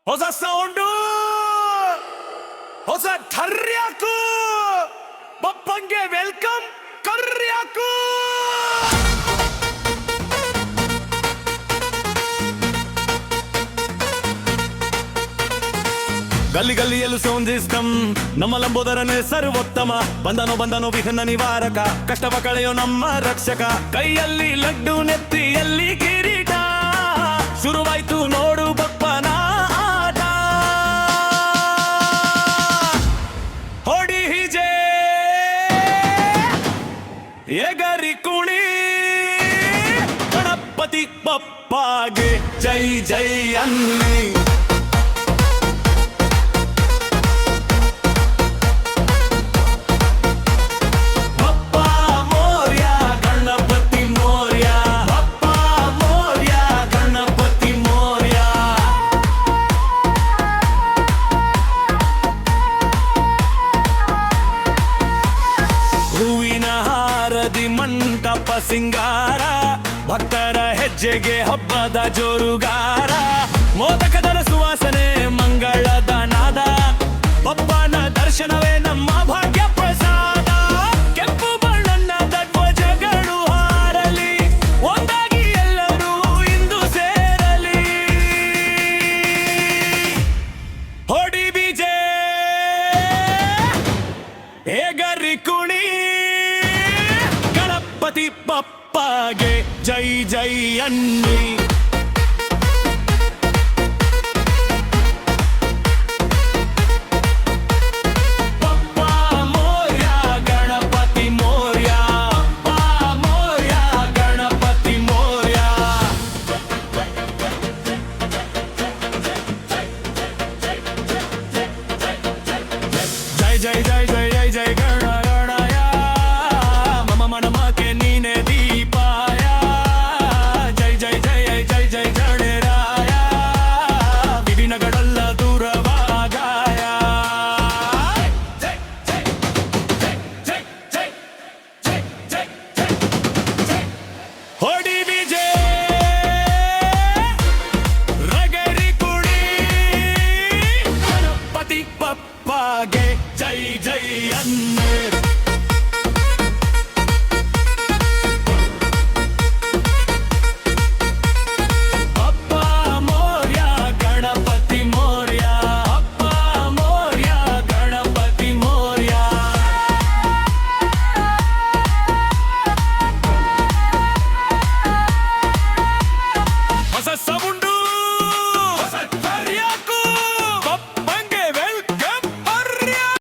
ಹೊಸ ಸೌಂಡು, ಹೊಸ ಠರ್ಯಾಕು, ಬಪ್ಪಂಗೆ ವೆಲ್ಕಮ್ ಕರ್ಯಾಕು. ಗಲ್ಲಿ ಗಲ್ಲಿಯಲ್ಲೂ ಸೌಂಡ್ ಸಿಸ್ಟಮ್, ನಮ್ಮ ಲಂಬೋದರನೇ ಸರ್ವೋತ್ತಮ. ಬಂದನೋ ವಿಘ್ನ ನಿವಾರಕ, ಕಷ್ಟವ ಕಳೆಯೋ ನಮ್ಮ ರಕ್ಷಕ. ಕೈಯಲ್ಲಿ ಲಡ್ಡು, ನೆತ್ತಿಯಲ್ಲಿ ಕಿರೀಟ, ಶುರುವಾಯ್ತು ನೋಡು ಬಪ್ಪನ ಆಟ. ಹೊಡಿ ಹಿಜೆ ಎಗರಿ ಕುಣಿ, ಗಣಪತಿ ಬಪ್ಪಗೆ ಜೈ ಜೈ ಅನ್ನಿ. ಮಂಟಪ ಸಿಂಗಾರ, ಭಕ್ತರ ಹೆಜ್ಜೆಗೆ ಹಬ್ಬದ ಜೋರುಗಾರ. ಮೋದಕದ ಸುವಾಸನೆ, ಮಂಗಳದ ನಾದ, ಬಪ್ಪನ ದರ್ಶನವೇ ನಮ್ಮ ಭಾಗ್ಯ ಪ್ರಸಾದ. ಕೆಂಪು ಬಣ್ಣದ ಧ್ವಜಗಳು ಹಾರಲಿ, ಒಂದಾಗಿ ಎಲ್ಲರೂ ಇಂದು ಸೇರಲಿ. ಹೊಡಿ ಬೀಜೆ ಹೇಗರಿ ಕುಣಿ, ಗಣಪತಿ ಬಪ್ಪಗೆ ಜೈ ಜೈ ಅನ್ನಿ. ಬಪ್ಪ ಮೋರ್ಯ ಗಣಪತಿ ಮೋರ್ಯ, ಬಪ್ಪ ಮೋರ್ಯ ಗಣಪತಿ ಮೋರ್ಯ. ಜೈ ಜೈ ಜೈ